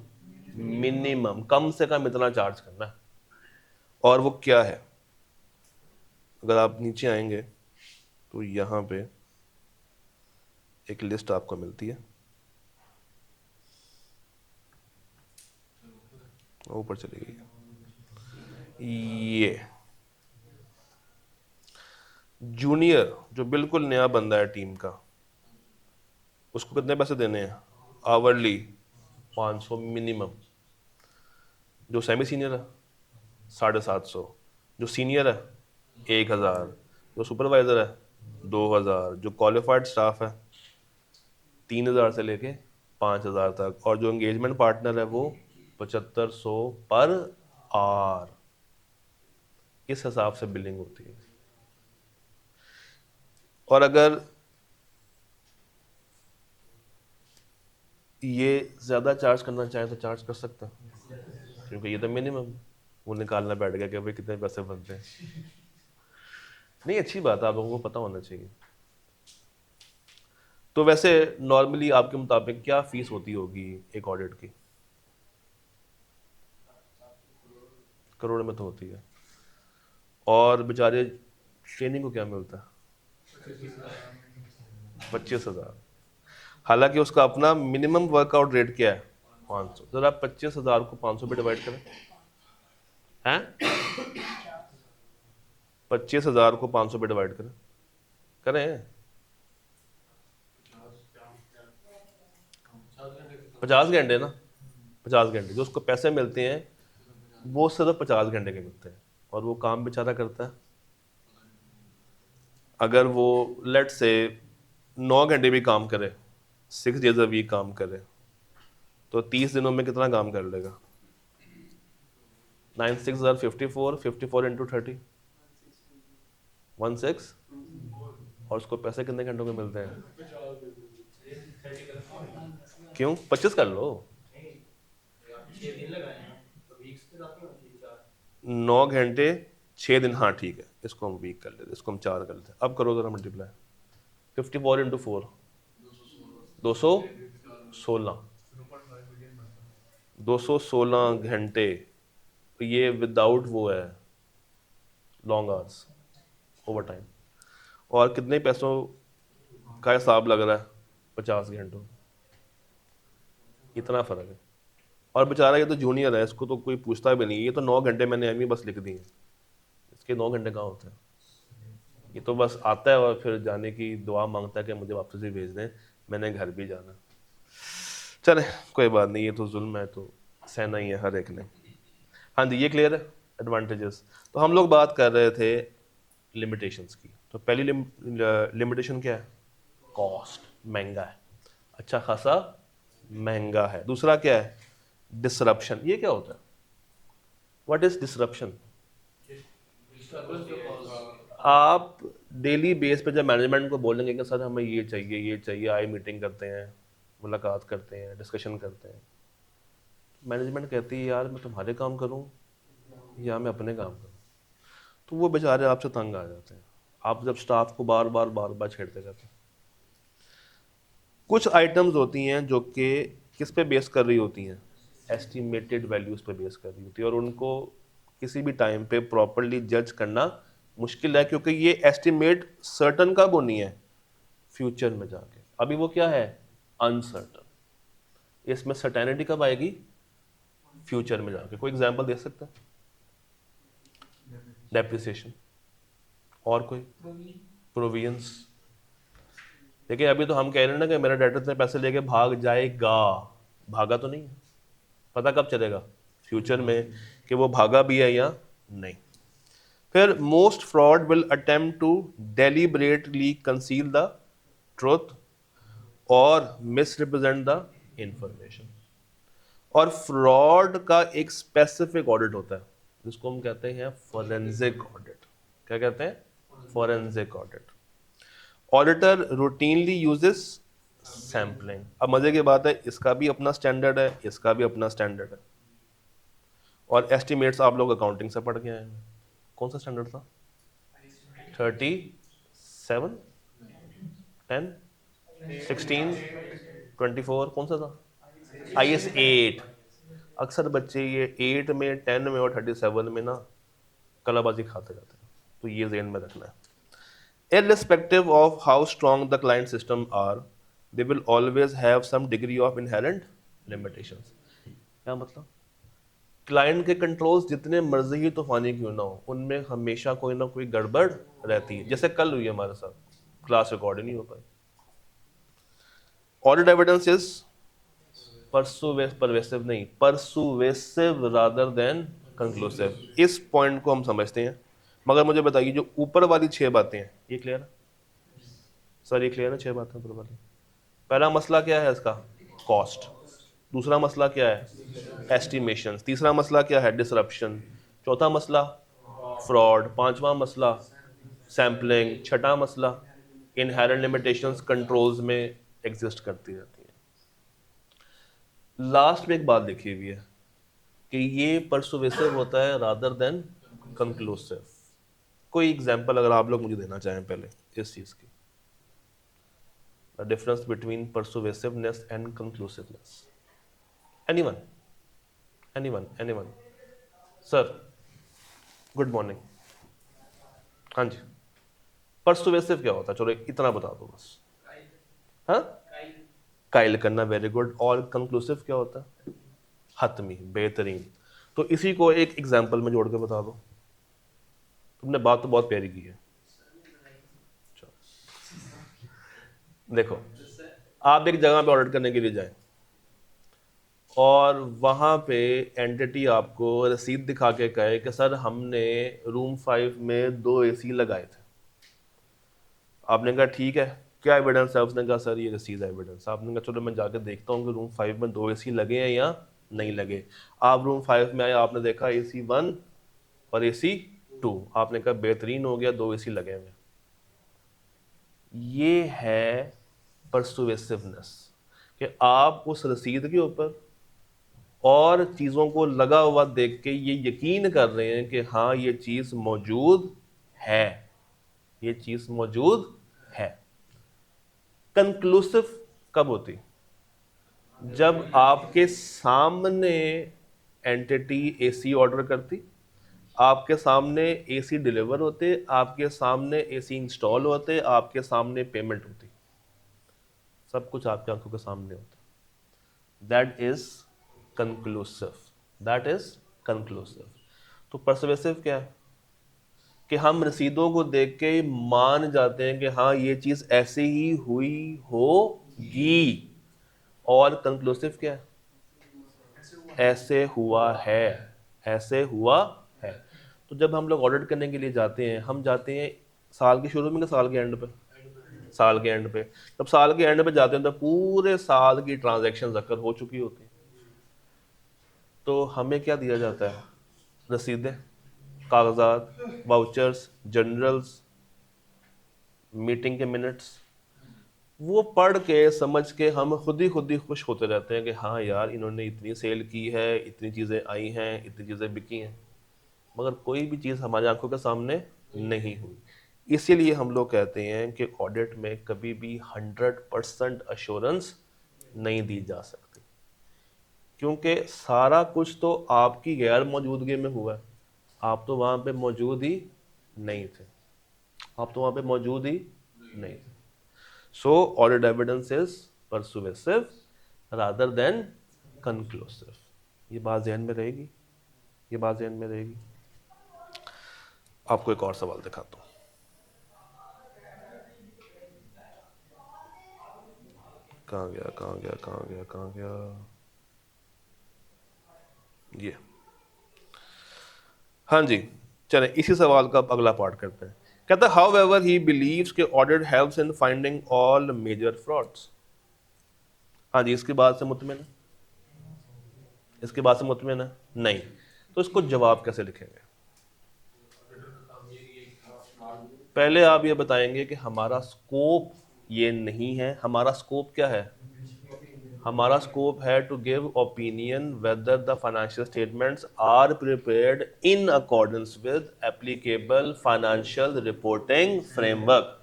मिनिमम कम से कम इतना चार्ज करना है। और वो क्या है? अगर आप नीचे आएंगे तो यहाँ पे एक लिस्ट आपको मिलती है, ऊपर चली गई। ये जूनियर जो बिल्कुल नया बंदा है टीम का, उसको कितने पैसे देने हैं? Hourly 500 minimum. जो सेमी सीनियर है 750, जो सीनियर है 1000, जो सुपरवाइजर है 2000, जो क्वालिफाइड स्टाफ है 3000 से लेके 5000 तक, और जो एंगेजमेंट पार्टनर है वो 7500 पर आवर। इस हिसाब से बिलिंग होती है। और अगर ये ज़्यादा चार्ज करना चाहे तो चार्ज कर सकता है, क्योंकि ये तो मिनिमम। वो निकालना बैठ गया कि भाई कितने पैसे बनते हैं। नहीं, अच्छी बात है, आप लोगों को पता होना चाहिए। तो वैसे नॉर्मली आपके मुताबिक क्या फीस होती होगी एक ऑडिट की? करोड़ में तो होती है। और बेचारे ट्रेनिंग को क्या मिलता है? 25,000। हालांकि उसका अपना मिनिमम वर्कआउट रेट क्या है? 500। जरा 25,000 को 500 पे डिवाइड करें, हैं? 25,000 को 500 पे डिवाइड करें, करें 50 घंटे ना, 50 घंटे जो उसको पैसे मिलते हैं वो सिर्फ 50 घंटे के मिलते हैं, और वो काम बेचारा करता है। अगर वो लेट से 9 घंटे भी काम करे, 6 डेज अ वीक काम करे, तो 30 दिनों में कितना काम कर लेगा? 9 6 54, 54 इंटू 30, 16। और उसको पैसे कितने घंटों के मिलते हैं? क्यों 25 कर लो, 9 घंटे 6 दिन, हाँ ठीक है, इसको हम वीक कर लेते, इसको हम 4 कर लेते। अब करो जरा मल्टीप्लाई, 54 इंटू 4, 216, 216 घंटे। ये विदाउट वो है लॉन्ग आवर्स, ओवर टाइम। और कितने पैसों का हिसाब लग रहा है? 50 घंटों, इतना फ़र्क है। और बेचारा ये तो जूनियर है, इसको तो कोई पूछता भी नहीं, ये तो 9 घंटे मैंने एम बस लिख दी है, इसके 9 घंटे कहाँ होते हैं? ये तो बस आता है और फिर जाने की दुआ मांगता है कि मुझे वापस ही भेज दें, मैंने घर भी जाना। चले कोई बात नहीं, ये तो जुल्म है, तो सहना ही है हर एक ने। हाँ जी, ये क्लियर है एडवांटेजेस। तो हम लोग बात कर रहे थे लिमिटेशंस की। तो पहली लिमिटेशन क्या है? कॉस्ट, महंगा है, अच्छा खासा महंगा है। दूसरा क्या है? डिसरप्शन। ये क्या होता है? What is disruption? आप डेली बेस पे जब मैनेजमेंट को बोलेंगे कि सर हमें ये चाहिए ये चाहिए, आई मीटिंग करते हैं, मुलाकात करते हैं, डिस्कशन करते हैं, मैनेजमेंट कहती है यार मैं तुम्हारे काम करूं या मैं अपने काम करूं, तो वो बेचारे आपसे तंग आ जाते हैं, आप जब स्टाफ को बार बार छेड़ते रहते हैं। कुछ आइटम्स होती हैं जो कि किस पे बेस कर रही होती हैं? एस्टिमेटेड वैल्यूज पे बेस कर रही होती है, और उनको किसी भी टाइम पे प्रॉपरली जज करना मुश्किल है, क्योंकि ये एस्टिमेट सर्टन कब होनी है? फ्यूचर में जाके। अभी वो क्या है? अनसर्टन। इसमें सर्टेनिटी कब आएगी? फ्यूचर में जाके। कोई एग्जांपल दे सकता है? डेप्रिसिएशन। और कोई? प्रोविजंस। देखिए अभी तो हम कह रहे हैं ना कि मेरा डेटर से पैसे लेके भाग जाएगा, भागा तो नहीं है, पता कब चलेगा? फ्यूचर में कि वो भागा भी है या नहीं। फिर most fraud will attempt to deliberately conceal the truth और मिसरिप्रेजेंट द इंफॉर्मेशन। और फ्रॉड का एक स्पेसिफिक ऑडिट होता है जिसको हम कहते हैं फॉरेंसिक ऑडिट। क्या कहते हैं? Forensic audit. Auditor routinely uses sampling. अब मजे की बात है, इसका भी अपना स्टैंडर्ड है, इसका भी अपना स्टैंडर्ड है। और एस्टिमेट्स आप लोग अकाउंटिंग से पढ़ के आए हैं, कौन सा स्टैंडर्ड था? 37, 10, 16, 24, कौन सा था? IS 8। अक्सर बच्चे ये 8 में, 10 में और 37 में ना कलाबाजी खाते जाते हैं, तो ये ज़हन में रखना है। Irrespective of how strong the client system are, they will always have some degree of inherent limitations। क्या मतलब? क्लाइंट के कंट्रोल्स जितने मर्जी ही तूफानी क्यों ना हो, उनमें हमेशा कोई ना कोई गड़बड़ रहती है। जैसे कल हुई हमारे साथ, क्लास रिकॉर्ड ही नहीं हो पाई। ऑडिट एविडेंस इज परवेसिव नहीं, परसुवेसिव रादर देन कंक्लूसिव। इस पॉइंट को हम समझते हैं। मगर मुझे बताइए जो ऊपर वाली 6 बातें हैं, ये क्लियर है सर? ये क्लियर है 6 बातें ऊपर वाली? पहला मसला क्या है इसका? कॉस्ट। दूसरा मसला क्या है? एस्टिमेशन। तीसरा मसला क्या है? डिसरप्शन। चौथा मसला फ्रॉड। पांचवा मसला सैम्पलिंग। छठा मसला इनहेरेंट लिमिटेशंस कंट्रोल्स में एग्जिस्ट करती रहती हैं। लास्ट में एक बात लिखी हुई है कि ये परसुवेसिव होता है रादर देन कंक्लूसिव। कोई एग्जांपल अगर आप लोग मुझे देना चाहें पहले इस चीज की? The difference between persuasiveness and conclusiveness. Anyone? Anyone? Sir, good morning. हाँ जी. Persuasive क्या होता है? चलो इतना बता दो बस. हाँ? काइल करना, वेरी गुड. और कंक्लूसिव क्या होता है? हतमी, बेहतरीन. तो इसी को एक एग्जाम्पल में जोड़ के बता दो. तुमने बात तो बहुत प्यारी की है. देखो, आप एक जगह पे ऑडिट करने के लिए जाएं और वहाँ पे एंटिटी आपको रसीद दिखा के कहे कि सर हमने रूम 5 में 2 AC लगाए थे. आपने कहा ठीक है, क्या एविडेंस है? उसने कहा सर ये रसीद है एविडेंस. आपने कहा चलो मैं जाकर देखता हूँ कि रूम 5 में 2 AC लगे हैं या नहीं लगे. आप रूम 5 में आए, आपने देखा AC 1 और AC 2. आपने कहा बेहतरीन हो गया, 2 AC लगे हुए. ये है परसुएसिवनेस कि आप उस रसीद के ऊपर और चीज़ों को लगा हुआ देख के ये यकीन कर रहे हैं कि हाँ ये चीज़ मौजूद है, ये चीज़ मौजूद है. कंक्लूसिव कब होती? जब आपके सामने एंटिटी AC ऑर्डर करती, आपके सामने AC डिलीवर होते, आपके सामने AC इंस्टॉल होते, आपके सामने पेमेंट होती, सब कुछ आपकी आंखों के सामने होता. That is conclusive. That is conclusive. तो परसुएसिव क्या है? कि हम रसीदों को देख के मान जाते हैं कि हाँ ये चीज ऐसे ही हुई होगी. और कंक्लूसिव क्या है? ऐसे हुआ है, ऐसे हुआ है. तो जब हम लोग ऑडिट करने के लिए जाते हैं, हम जाते हैं साल के शुरू में कि साल के एंड पे? साल के एंड पे. जब साल के एंड पे जाते हैं तो पूरे साल की ट्रांजैक्शंस अकर हो चुकी होती हैं. तो हमें क्या दिया जाता है? रसीदें, कागजात, वाउचर्स, जनरल्स, मीटिंग के मिनट्स. वो पढ़ के समझ के हम खुद ही खुश होते रहते हैं कि हाँ यार इन्होंने इतनी सेल की है, इतनी चीज़ें आई हैं, इतनी चीज़ें बिकी हैं. मगर कोई भी चीज़ हमारी आंखों के सामने नहीं हुई. इसीलिए हम लोग कहते हैं कि ऑडिट में कभी भी 100% अश्योरेंस नहीं दी जा सकती, क्योंकि सारा कुछ तो आपकी गैर मौजूदगी में हुआ है. आप तो वहाँ पे मौजूद ही नहीं थे. आप तो वहाँ पे मौजूद ही नहीं थे. So audit evidence is persuasive rather than conclusive. ये बात ध्यान में रहेगी, ये बात ध्यान में रहेगी. आपको एक और सवाल दिखाता हूँ. कहाँ गया? ये हाँ जी, चलें इसी सवाल का अगला पार्ट करते हैं. कहता है हाउ एवर ही बिलीव्स कि audit helps in finding all major frauds. हाँ जी, इसके बाद से मुतमिन है? इसके बाद से मुतमिन है? नहीं. तो इसको जवाब कैसे लिखेंगे? पहले आप ये बताएंगे कि हमारा स्कोप ये नहीं है. हमारा स्कोप क्या है? हमारा स्कोप है to give opinion whether the financial statements are prepared in accordance with applicable financial reporting framework.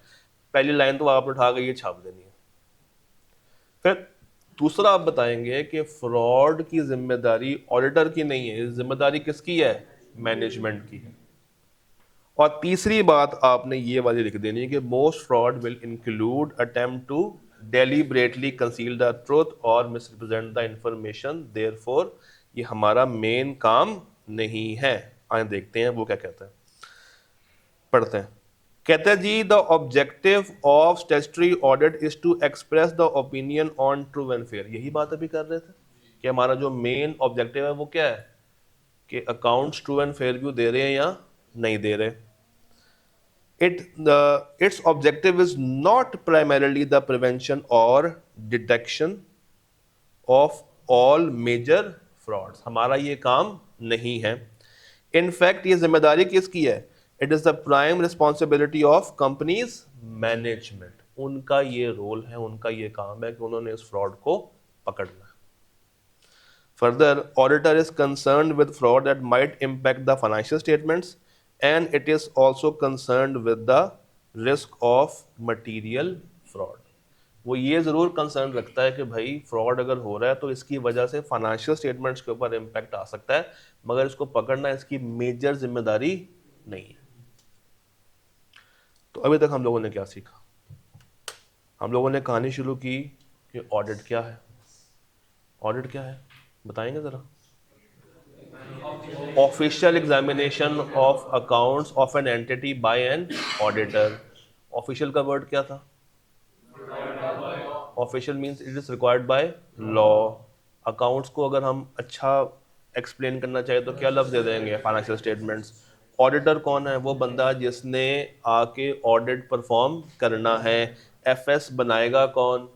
पहली लाइन तो आप उठा के ये छाप देनी है. फिर दूसरा आप बताएंगे कि फ्रॉड की जिम्मेदारी ऑडिटर की नहीं है, जिम्मेदारी किसकी है? मैनेजमेंट की है. और तीसरी बात आपने ये वाली लिख देनी है कि most fraud will include attempt to deliberately conceal the truth or misrepresent the information, therefore ये हमारा मेन काम नहीं है. आइए देखते हैं वो क्या कहता है, पढ़ते हैं. कहते हैं जी the objective of statutory audit is to express the opinion on true and fair. यही बात अभी कर रहे थे कि हमारा जो मेन ऑब्जेक्टिव है वो क्या है कि accounts true and fair view दे रहे हैं या नहीं दे रहे. Its objective is not primarily the prevention or detection of all major frauds. हमारा ये काम नहीं है. In fact ये जिम्मेदारी किसकी है? It is the prime responsibility of companies management. उनका ये रोल है, उनका ये काम है कि उन्होंने इस फ्रॉड को पकड़ना है. Further, auditor is concerned with fraud that might impact the financial statements, and it is also concerned with the risk of material fraud. वो ये ज़रूर कंसर्न रखता है कि भाई फ्रॉड अगर हो रहा है तो इसकी वजह से फाइनेंशियल स्टेटमेंट्स के ऊपर इम्पैक्ट आ सकता है, मगर इसको पकड़ना इसकी मेजर जिम्मेदारी नहीं है। तो अभी तक हम लोगों ने क्या सीखा? हम लोगों ने कहानी शुरू की कि ऑडिट क्या है। ऑडिट क्या है बताएंगे ज़रा? Official examination of accounts of an entity by an auditor. Official का वर्ड क्या था? Official means it is required by law. Accounts को अगर हम अच्छा एक्सप्लेन करना चाहिए तो क्या लफ्ज दे देंगे? Financial statements. ऑडिटर कौन है? वो बंदा जिसने आके ऑडिट परफॉर्म करना है। एफएस बनाएगा कौन?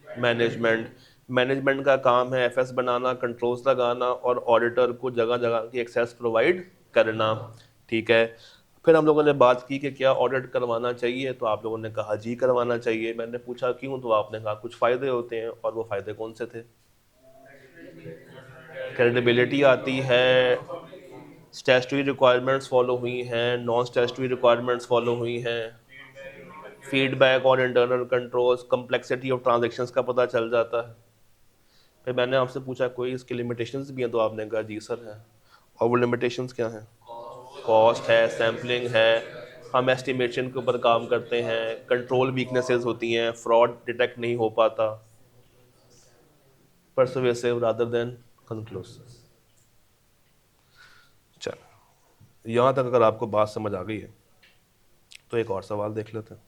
मैनेजमेंट। मैनेजमेंट का काम है एफएस बनाना, कंट्रोल्स लगाना और ऑडिटर को जगह जगह की एक्सेस प्रोवाइड करना। ठीक है, फिर हम लोगों ने बात की कि क्या ऑडिट करवाना चाहिए, तो आप लोगों ने कहा जी करवाना चाहिए। मैंने पूछा क्यों, तो आपने कहा कुछ फ़ायदे होते हैं। और वो फ़ायदे कौन से थे? क्रेडिबिलिटी आती है, स्टैट्यूटरी रिक्वायरमेंट्स फॉलो हुई हैं, नॉन स्टैट्यूटरी रिक्वायरमेंट्स फॉलो हुई हैं, फीडबैक और internal controls, complexity of transactions का पता चल जाता है। फिर मैंने आपसे पूछा कोई इसकी लिमिटेशंस भी हैं, तो आपने कहा जी सर है। और वो लिमिटेशंस क्या हैं? कॉस्ट है, सैम्पलिंग है, हम एस्टिमेशन के ऊपर काम करते हैं, कंट्रोल वीकनेसेस होती हैं, फ्रॉड डिटेक्ट नहीं हो पाता, परसुएसिव रादर देन कंक्लूसिव। चल, यहाँ तक अगर आपको बात समझ आ गई है तो एक और सवाल देख लेते हैं।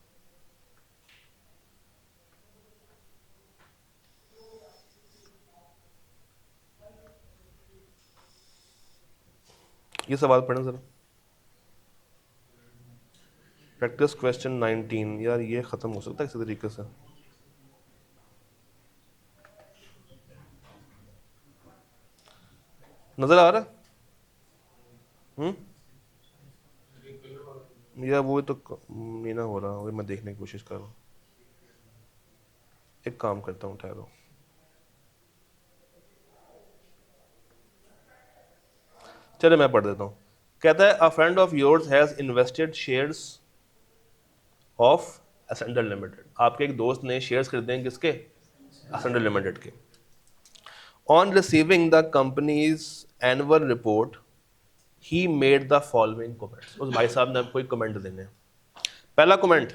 ये सवाल पढ़ें जरा, प्रैक्टिस क्वेश्चन 19। यार ये खत्म हो सकता है इसी तरीके से? नजर आ रहा है? या वो तो नहीं ना हो रहा, वही मैं देखने की कोशिश कर रहा हूँ। एक काम करता हूँ, ठहरो। चलो मैं पढ़ देता हूँ। कहता है अ friend of yours has invested shares of ascender limited. आपके एक दोस्त ने शेयर्स खरीदे हैं किसके? एसेंडर लिमिटेड के। On receiving the companies annual report he made the following comments. उस भाई साहब ने आपको एक कमेंट देने हैं। पहला comment,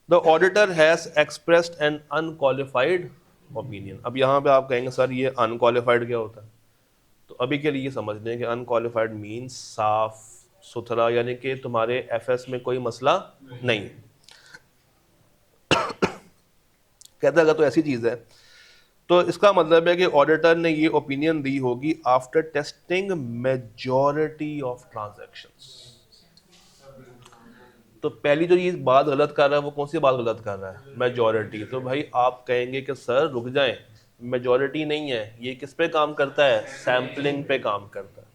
the auditor has expressed an unqualified opinion. अब यहाँ पे आप कहेंगे सर ये अनक्वालिफाइड क्या होता है? तो अभी के लिए समझ लें कि अनक्वालिफाइड मीन्स साफ सुथरा, यानी कि तुम्हारे एफएस में कोई मसला नहीं है। कहता है अगर तो ऐसी चीज़ है तो इसका मतलब है कि ऑडिटर ने ये ओपिनियन दी होगी after testing majority of transactions. तो पहली जो ये बात गलत कर रहा है वो कौन सी बात गलत कर रहा है? मेजॉरिटी। तो भाई आप कहेंगे कि सर रुक जाएं, मेजॉरिटी नहीं है, ये किस पे काम करता है? सैम्पलिंग पे काम करता है।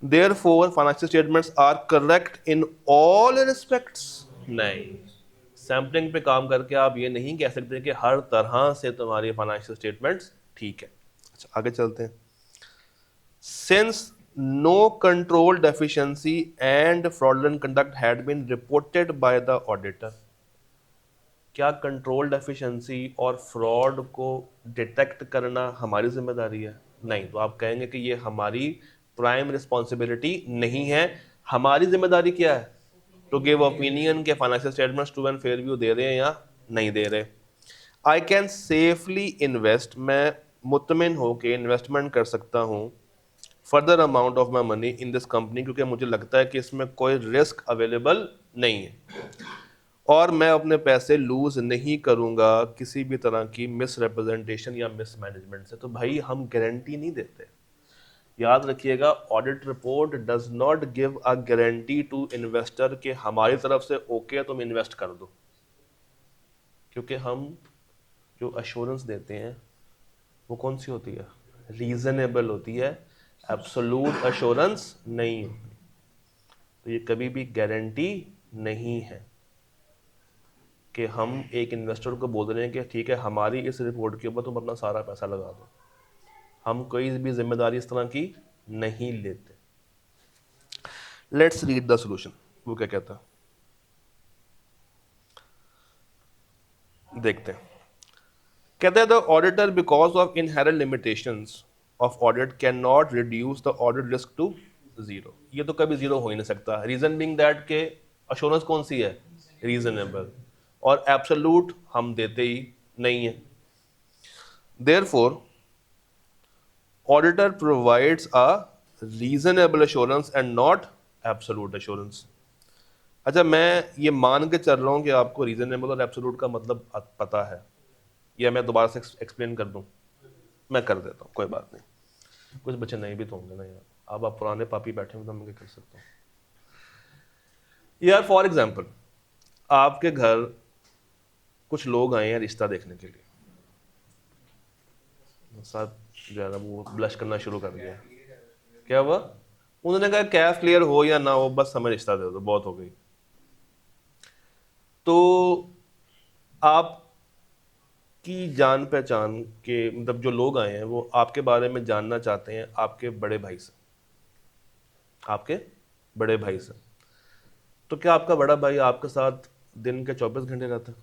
Therefore, financial statements are correct in all respects। नहीं, सैम्पलिंग पे काम करके आप ये नहीं कह सकते कि हर तरह से तुम्हारी फाइनेंशियल स्टेटमेंट्स ठीक है। अच्छा आगे चलते हैं। Since no control deficiency and fraudulent conduct had been reported by the auditor। क्या कंट्रोल डेफिशिएंसी और फ्रॉड को डिटेक्ट करना हमारी जिम्मेदारी है? नहीं। तो आप कहेंगे कि ये हमारी प्राइम रिस्पॉन्सिबिलिटी नहीं है। हमारी जिम्मेदारी क्या है? टू गिव ओपिनियन के financial statements true and fair view दे रहे हैं या नहीं दे रहे। आई कैन सेफली इन्वेस्ट, मैं मुतमिन होकर इन्वेस्टमेंट कर सकता हूँ further amount of my money in this company, क्योंकि मुझे लगता है कि इसमें कोई रिस्क अवेलेबल नहीं है और मैं अपने पैसे लूज नहीं करूंगा किसी भी तरह की मिस रिप्रेजेंटेशन या मिस मैनेजमेंट से। तो भाई हम गारंटी नहीं देते। याद रखिएगा, audit report does not give a guarantee to investor कि हमारी तरफ से ओके तुम इन्वेस्ट कर दो, क्योंकि हम जो अश्योरेंस देते हैं वो कौन सी होती है? रीजनेबल होती है, एब्सोल्यूट अश्योरेंस नहीं होती। तो ये कभी भी गारंटी नहीं है कि हम एक इन्वेस्टर को बोल रहे हैं कि ठीक है हमारी इस रिपोर्ट के ऊपर तुम अपना सारा पैसा लगा दो। हम कोई भी जिम्मेदारी इस तरह की नहीं लेते। Let's read the solution. वो क्या कहता है? देखते हैं। कहते हैं the auditor because of inherent limitations of audit cannot reduce the audit risk to zero. ये तो कभी जीरो हो ही नहीं सकता। रीजन बिंग दैट के अश्योरेंस कौन सी है? रीजनेबल, और एब्सोल्यूट हम देते ही नहीं है। Therefore auditor provides a reasonable assurance and not absolute assurance. अच्छा, मैं ये मान के चल रहा हूँ कि आपको रीजनेबल और एब्सोल्यूट का मतलब पता है, या मैं दोबारा से एक्सप्लेन कर दूं? मैं कर देता हूँ, कोई बात नहीं। कुछ बच्चे नहीं भी तो होंगे ना यार, अब आप पुराने पापी बैठे हैं तो मैं क्या कर सकता हूँ यार। फॉर एग्जाम्पल, आपके घर कुछ लोग आए हैं रिश्ता देखने के लिए। साथ जो है ना वो ब्लश करना शुरू कर दिया। क्या हुआ? उन्होंने कहा कैश क्लियर हो या ना हो, बस हमें रिश्ता दे दो, बहुत हो गई। तो आप की जान पहचान के मतलब जो लोग आए हैं वो आपके बारे में जानना चाहते हैं आपके बड़े भाई से, आपके बड़े भाई से। तो क्या आपका बड़ा भाई आपके साथ दिन के 24 घंटे रहता है?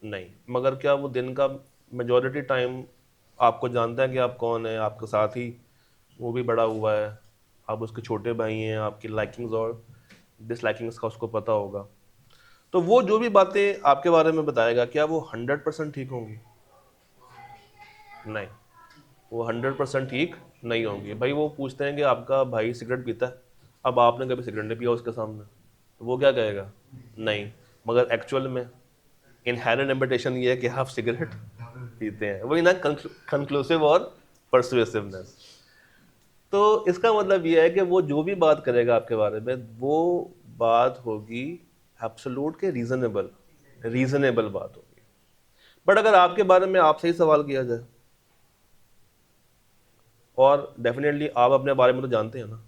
नहीं। मगर क्या वो दिन का मेजॉरिटी टाइम आपको जानता है कि आप कौन है? आपके साथ ही वो भी बड़ा हुआ है, आप उसके छोटे भाई हैं, आपकी लाइकिंग्स और डिसलाइकिंग्स का उसको पता होगा। तो वो जो भी बातें आपके बारे में बताएगा, क्या वो 100% ठीक होंगी? नहीं, वो 100% ठीक नहीं होंगी। भाई वो पूछते हैं कि आपका भाई सिगरेट पीता है, अब आपने कभी सिगरेट नहीं पिया उसके सामने, तो वो क्या कहेगा? नहीं। मगर एक्चुअल में इनहेरेंट लिमिटेशन ये है कि आप सिगरेट पीते हैं। वही ना, कंक्लूसिव और परसुएसिवनेस। तो इसका मतलब ये है कि वो जो भी बात करेगा आपके बारे में, वो बात होगी एब्सोल्यूट के रीजनेबल बात होगी। बट अगर आपके बारे में आपसे ही सवाल किया जाए, और डेफिनेटली आप अपने बारे में तो जानते हैं ना,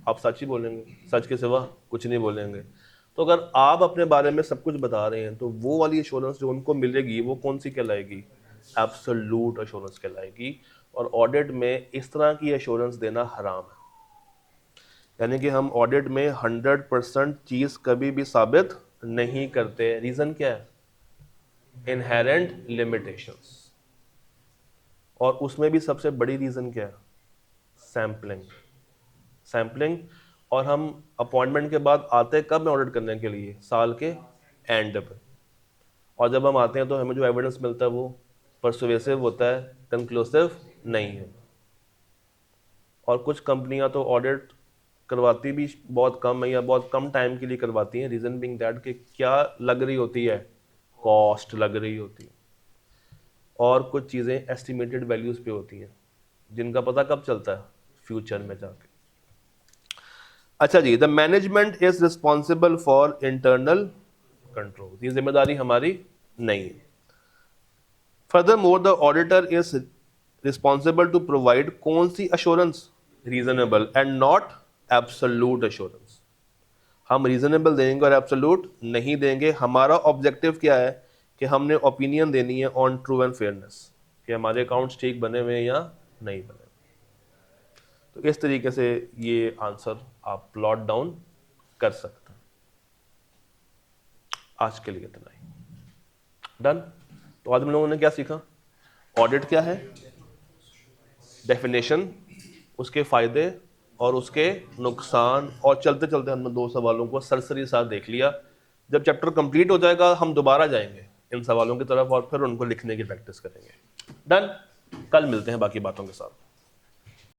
आप सच ही बोलेंगे, सच के सिवा कुछ नहीं बोलेंगे। तो अगर आप अपने बारे में सब कुछ बता रहे हैं तो वो वाली एश्योरेंस जो उनको मिलेगी वो कौन सी कहलाएगी? एब्सोल्यूट एश्योरेंस कहलाएगी। और ऑडिट में इस तरह की एश्योरेंस देना हराम है। यानी कि हम ऑडिट में 100% चीज कभी भी साबित नहीं करते। रीजन क्या है? Inherent limitations. और उसमें भी सबसे बड़ी रीजन क्या है? सैम्पलिंग। और हम अपॉइंटमेंट के बाद आते हैं कब? ऑडिट करने के लिए साल के एंड पे। और जब हम आते हैं तो हमें जो एविडेंस मिलता है वो परसुएसिव होता है, कंक्लूसिव नहीं है। और कुछ कंपनियां तो ऑडिट करवाती भी बहुत कम है या बहुत कम टाइम के लिए करवाती हैं। रीजन बिंग दैट कि क्या लग रही होती है? कॉस्ट लग रही होती है। और कुछ चीज़ें एस्टिमेटेड वैल्यूज पे होती हैं जिनका पता कब चलता है? फ्यूचर में जाके। अच्छा जी, the management is responsible for internal control. ये जिम्मेदारी हमारी नहीं है। Furthermore the auditor is responsible to provide कौन सी assurance? Reasonable and not absolute assurance. हम रीजनेबल देंगे और एब्सोल्यूट नहीं देंगे। हमारा ऑब्जेक्टिव क्या है? कि हमने ओपिनियन देनी है ऑन ट्रू एंड फेयरनेस, कि हमारे अकाउंट्स ठीक बने हुए हैं या नहीं बने। तो इस तरीके से ये आंसर आप प्लॉट डाउन कर सकते हैं। आज के लिए इतना ही। डन। तो आज हम लोगों ने क्या सीखा? ऑडिट क्या है, डेफिनेशन, उसके फायदे और उसके नुकसान, और चलते चलते हमने 2 सवालों को सरसरी साथ देख लिया। जब चैप्टर कंप्लीट हो जाएगा हम दोबारा जाएंगे इन सवालों की तरफ और फिर उनको लिखने की प्रैक्टिस करेंगे। डन। कल मिलते हैं बाकी बातों के साथ।